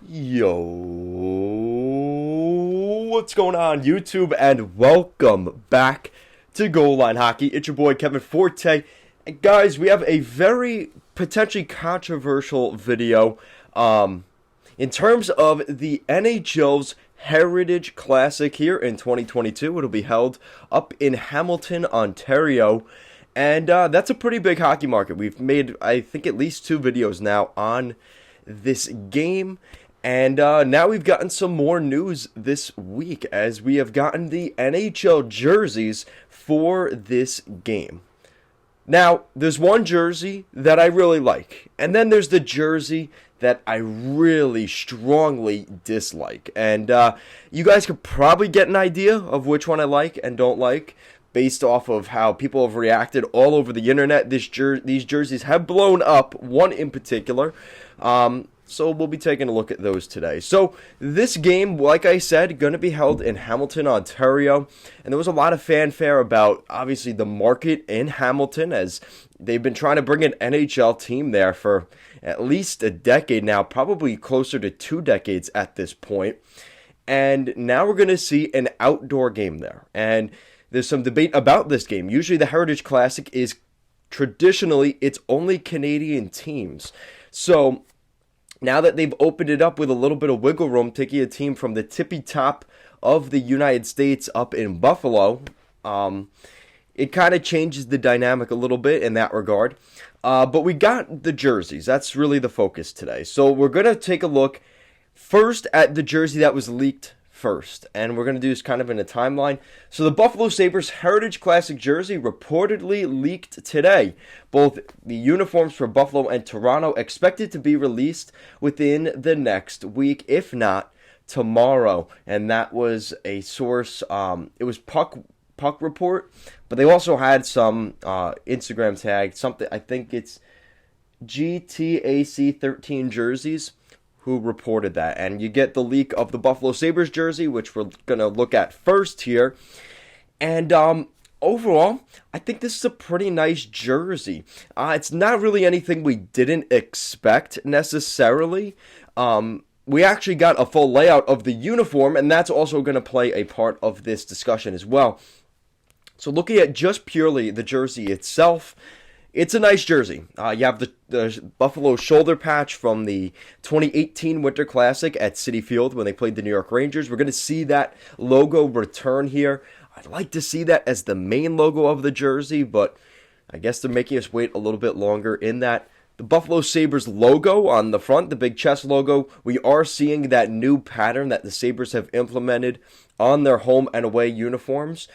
Yo, what's going on, YouTube, and welcome back to Goal Line Hockey. It's your boy Kevin Forte, and guys, we have a very potentially controversial video in terms of the NHL's Heritage Classic here in 2022. It'll be held up in Hamilton, Ontario, and that's a pretty big hockey market. We've made, I think, at least 2 videos now on this game. And now we've gotten some more news this week as we have gotten the NHL jerseys for this game. Now, there's one jersey that I really like, and then there's the jersey that I really strongly dislike. And you guys could probably get an idea of which one I like and don't like based off of how people have reacted all over the internet. These jerseys have blown up, one in particular. So we'll be taking a look at those today. So this game, like I said, going to be held in Hamilton, Ontario. And there was a lot of fanfare about, obviously, the market in Hamilton, as they've been trying to bring an NHL team there for at least a decade now, probably closer to 2 decades at this point. And now we're going to see an outdoor game there. And there's some debate about this game. Usually the Heritage Classic is traditionally, it's only Canadian teams. So now that they've opened it up with a little bit of wiggle room, taking a team from the tippy top of the United States up in Buffalo, it kind of changes the dynamic a little bit in that regard. But we got the jerseys. That's really the focus today. So we're going to take a look first at the jersey that was leaked first. And we're going to do this kind of in a timeline. So the Buffalo Sabres Heritage Classic jersey reportedly leaked today. Both the uniforms for Buffalo and Toronto expected to be released within the next week, if not tomorrow. And that was a source, it was Puck Report, but they also had some Instagram tag, something, I think it's GTAC 13 jerseys, who reported that. And you get the leak of the Buffalo Sabres jersey, which we're going to look at first here. And overall, I think this is a pretty nice jersey. It's not really anything we didn't expect necessarily. We actually got a full layout of the uniform, and that's also going to play a part of this discussion as well. So looking at just purely the jersey itself, it's a nice jersey. You have the Buffalo shoulder patch from the 2018 Winter Classic at Citi Field when they played the New York Rangers. We're going to see that logo return here. I'd like to see that as the main logo of the jersey, but I guess they're making us wait a little bit longer in that. The Buffalo Sabres logo on the front, the big chest logo, we are seeing that new pattern that the Sabres have implemented on their home and away uniforms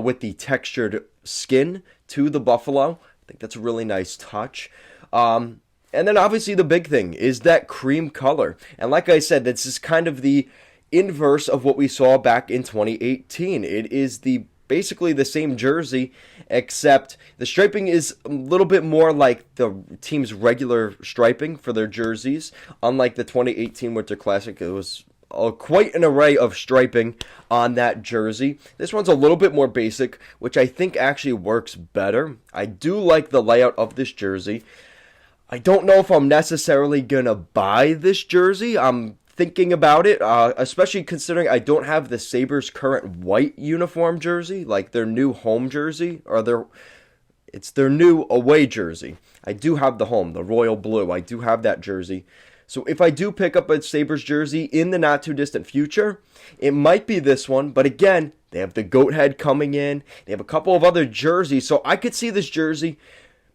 with the textured skin to the Buffalo. I think that's a really nice touch. And then obviously the big thing is that cream color. And like I said, this is kind of the inverse of what we saw back in 2018. It is basically the same jersey, except the striping is a little bit more like the team's regular striping for their jerseys. Unlike the 2018 Winter Classic, it was quite an array of striping on that jersey. This one's a little bit more basic, which I think actually works better. I do like the layout of this jersey. I don't know if I'm necessarily gonna buy this jersey. I'm thinking about it, especially considering I don't have the Sabres' current white uniform jersey, like their new home jersey, or it's their new away jersey. I do have the home, the royal blue. I do have that jersey. So if I do pick up a Sabres jersey in the not-too-distant future, it might be this one. But again, they have the goat head coming in. They have a couple of other jerseys. So I could see this jersey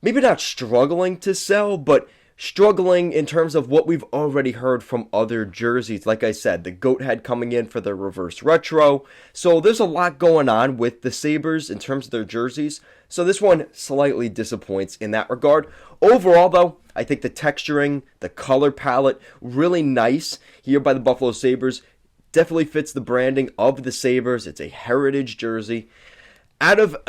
maybe not struggling to sell, but struggling in terms of what we've already heard from other jerseys. Like I said, the goat head coming in for the reverse retro. So there's a lot going on with the Sabres in terms of their jerseys. So this one slightly disappoints in that regard. Overall, though, I think the texturing, the color palette, really nice here by the Buffalo Sabres. Definitely fits the branding of the Sabres. It's a heritage jersey.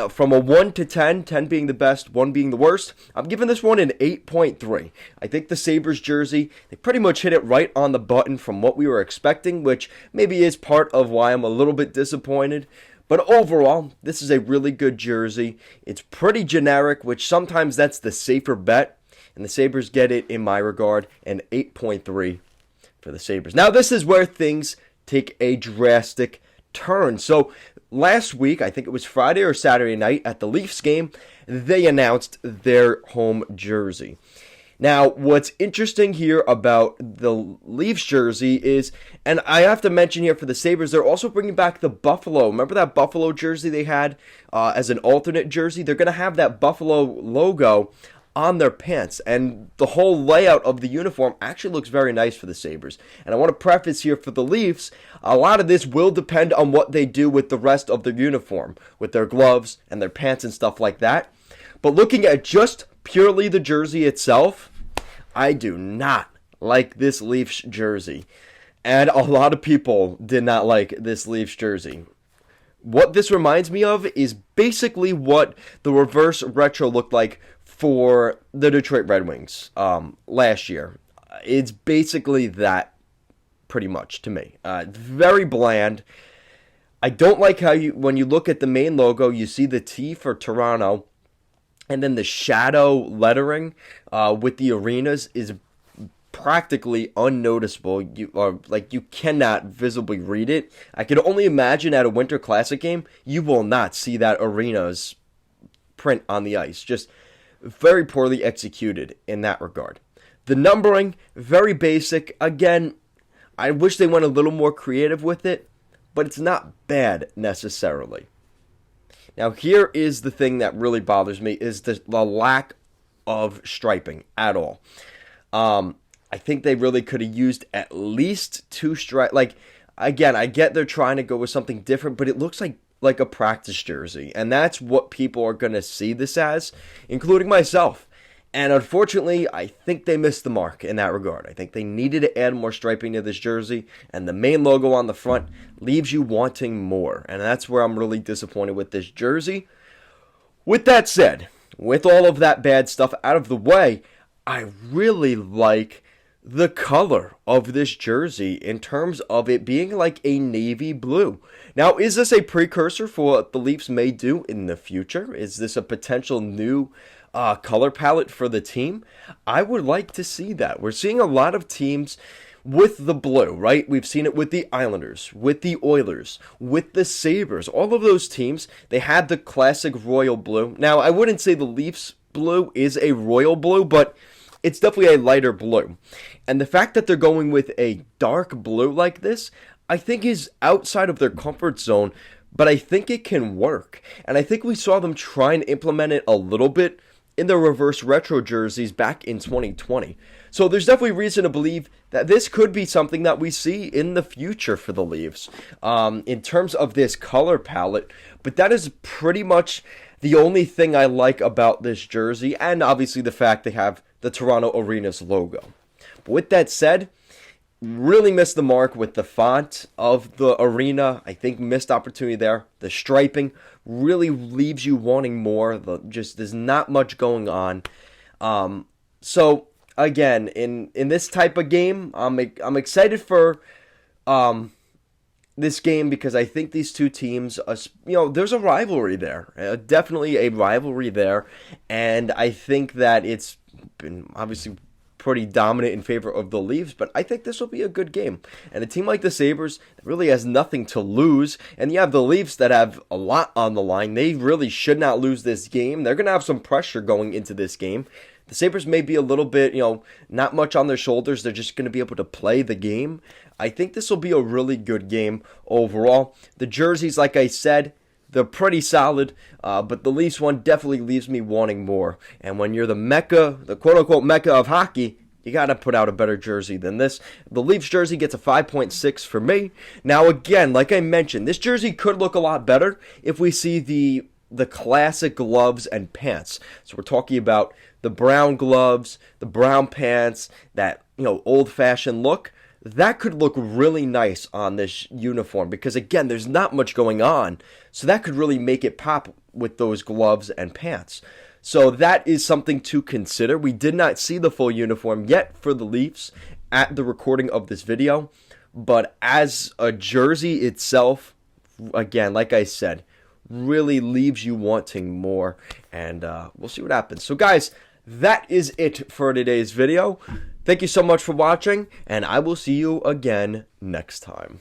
From a 1 to 10, 10 being the best, 1 being the worst, I'm giving this one an 8.3. I think the Sabres jersey, they pretty much hit it right on the button from what we were expecting, which maybe is part of why I'm a little bit disappointed. But overall, this is a really good jersey. It's pretty generic, which sometimes that's the safer bet. And the Sabres get it, in my regard, an 8.3 for the Sabres. Now, this is where things take a drastic turn. So, last week, I think it was Friday or Saturday night at the Leafs game, they announced their home jersey. Now, what's interesting here about the Leafs jersey is, and I have to mention here for the Sabres, they're also bringing back the Buffalo. Remember that Buffalo jersey they had as an alternate jersey? They're going to have that Buffalo logo on their pants, and the whole layout of the uniform actually looks very nice for the Sabres. And I want to preface here for the Leafs, a lot of this will depend on what they do with the rest of their uniform, with their gloves and their pants and stuff like that. But looking at just purely the jersey itself, I do not like this Leafs jersey. And a lot of people did not like this Leafs jersey. What this reminds me of is basically what the reverse retro looked like for the Detroit Red Wings last year. It's basically that, pretty much, to me. Very bland. I don't like how when you look at the main logo, you see the T for Toronto, and then the shadow lettering with the arenas is practically unnoticeable. You cannot visibly read it. I can only imagine at a Winter Classic game, you will not see that arena's print on the ice. Just very poorly executed in that regard. The numbering, very basic. Again, I wish they went a little more creative with it, but it's not bad necessarily. Now, here is the thing that really bothers me, is the lack of striping at all. I think they really could have used at least 2 stripes. Like, again, I get they're trying to go with something different, but it looks like a practice jersey. And that's what people are going to see this as, including myself. And unfortunately, I think they missed the mark in that regard. I think they needed to add more striping to this jersey, and the main logo on the front leaves you wanting more. And that's where I'm really disappointed with this jersey. With that said, with all of that bad stuff out of the way, I really like the color of this jersey in terms of it being like a navy blue. Now, is this a precursor for what the Leafs may do in the future? Is this a potential new color palette for the team? I would like to see that. We're seeing a lot of teams with the blue, right? We've seen it with the Islanders, with the Oilers, with the Sabres. All of those teams, they had the classic royal blue. Now, I wouldn't say the Leafs blue is a royal blue, but it's definitely a lighter blue. And the fact that they're going with a dark blue like this, I think is outside of their comfort zone, but I think it can work. And I think we saw them try and implement it a little bit in their reverse retro jerseys back in 2020. So there's definitely reason to believe that this could be something that we see in the future for the Leafs in terms of this color palette. But that is pretty much the only thing I like about this jersey, and obviously the fact they have the Toronto Arenas logo. But with that said, really missed the mark with the font of the arena. I think missed opportunity there. The striping really leaves you wanting more. There's not much going on. So again, in this type of game, I'm excited for this game because I think these two teams, there's a rivalry there. Definitely a rivalry there, and I think that it's been obviously pretty dominant in favor of the Leafs, but I think this will be a good game. And a team like the Sabres really has nothing to lose, and you have the Leafs that have a lot on the line. They really should not lose this game. They're going to have some pressure going into this game. The Sabres may be a little bit, not much on their shoulders. They're just going to be able to play the game. I think this will be a really good game overall. The jerseys, like I said, they're pretty solid, but the Leafs one definitely leaves me wanting more. And when you're the mecca, the quote-unquote mecca of hockey, you got to put out a better jersey than this. The Leafs jersey gets a 5.6 for me. Now, again, like I mentioned, this jersey could look a lot better if we see the classic gloves and pants. So we're talking about the brown gloves, the brown pants, that old-fashioned look. That could look really nice on this uniform because, again, there's not much going on. So that could really make it pop with those gloves and pants. So that is something to consider. We did not see the full uniform yet for the Leafs at the recording of this video. But as a jersey itself, again, like I said, really leaves you wanting more. And we'll see what happens. So, guys, that is it for today's video. Thank you so much for watching, and I will see you again next time.